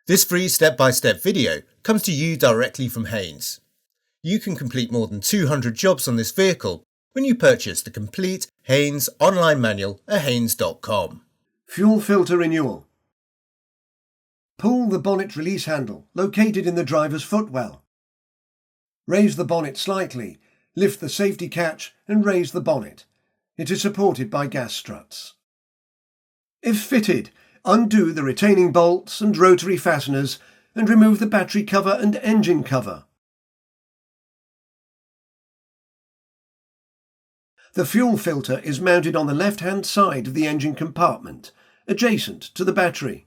This free step-by-step video comes to you directly from Haynes. You can complete more than 200 jobs on this vehicle when you purchase the complete Haynes online manual at haynes.com. Fuel filter renewal. Pull the bonnet release handle located in the driver's footwell. Raise the bonnet slightly, lift the safety catch and raise the bonnet. It is supported by gas struts. If fitted, undo the retaining bolts and rotary fasteners and remove the battery cover and engine cover. The fuel filter is mounted on the left-hand side of the engine compartment, adjacent to the battery.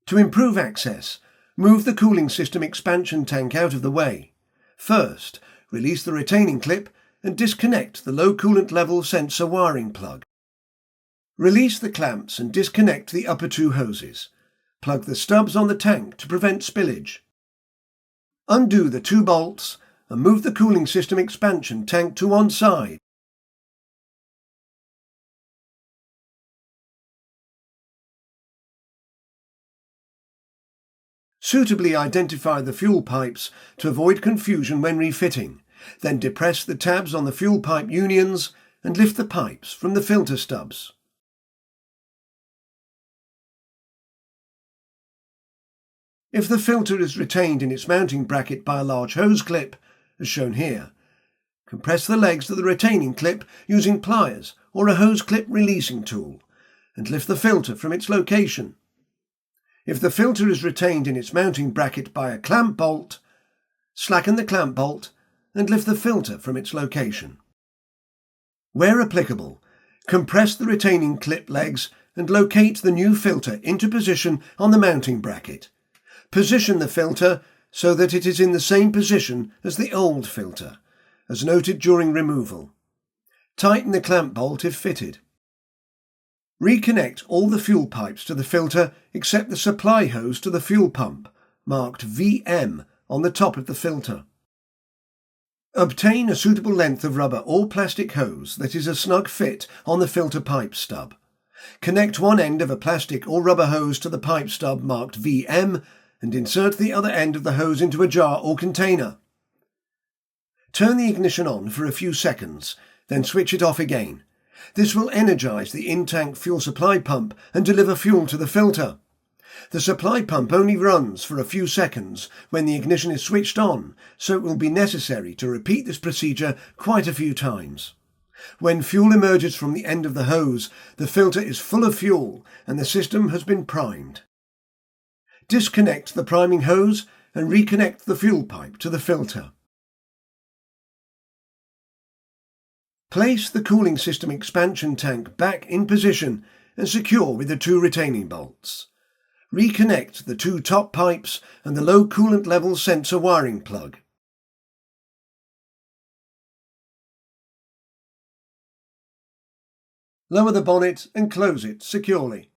To improve access, move the cooling system expansion tank out of the way. First, release the retaining clip and disconnect the low coolant level sensor wiring plug. Release the clamps and disconnect the upper two hoses. Plug the stubs on the tank to prevent spillage. Undo the two bolts and move the cooling system expansion tank to one side. Suitably identify the fuel pipes to avoid confusion when refitting. Then depress the tabs on the fuel pipe unions and lift the pipes from the filter stubs. If the filter is retained in its mounting bracket by a large hose clip, as shown here, compress the legs of the retaining clip using pliers or a hose clip releasing tool and lift the filter from its location. If the filter is retained in its mounting bracket by a clamp bolt, slacken the clamp bolt and lift the filter from its location. Where applicable, compress the retaining clip legs and locate the new filter into position on the mounting bracket. Position the filter so that it is in the same position as the old filter, as noted during removal. Tighten the clamp bolt if fitted. Reconnect all the fuel pipes to the filter except the supply hose to the fuel pump, marked VM on the top of the filter. Obtain a suitable length of rubber or plastic hose that is a snug fit on the filter pipe stub. Connect one end of a plastic or rubber hose to the pipe stub marked VM and insert the other end of the hose into a jar or container. Turn the ignition on for a few seconds, then switch it off again. This will energize the in-tank fuel supply pump and deliver fuel to the filter. The supply pump only runs for a few seconds when the ignition is switched on, so it will be necessary to repeat this procedure quite a few times. When fuel emerges from the end of the hose, the filter is full of fuel and the system has been primed. Disconnect the priming hose and reconnect the fuel pipe to the filter. Place the cooling system expansion tank back in position and secure with the two retaining bolts. Reconnect the two top pipes and the low coolant level sensor wiring plug. Lower the bonnet and close it securely.